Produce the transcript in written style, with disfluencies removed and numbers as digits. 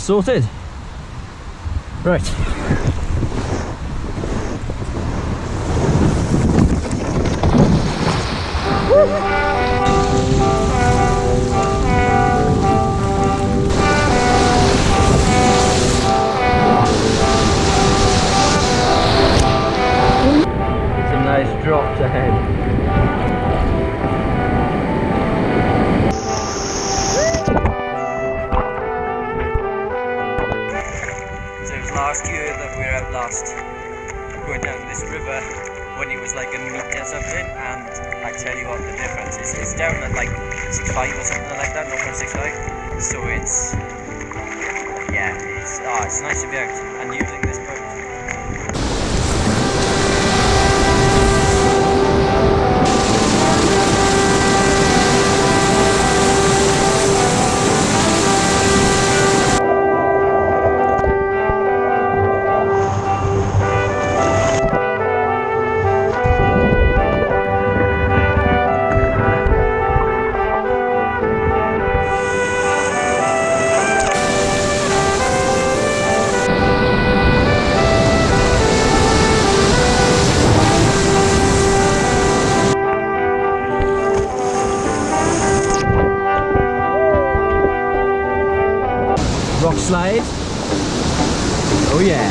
sorted. Right. Some nice drops ahead. So it was last year that we were out last, going down this river when it was like a metre something, and I tell you what, the difference is, it's down at like 6.5 or something like that, 0.65, so it's, yeah, it's nice to be out and using this boat. Rock slide. Oh yeah.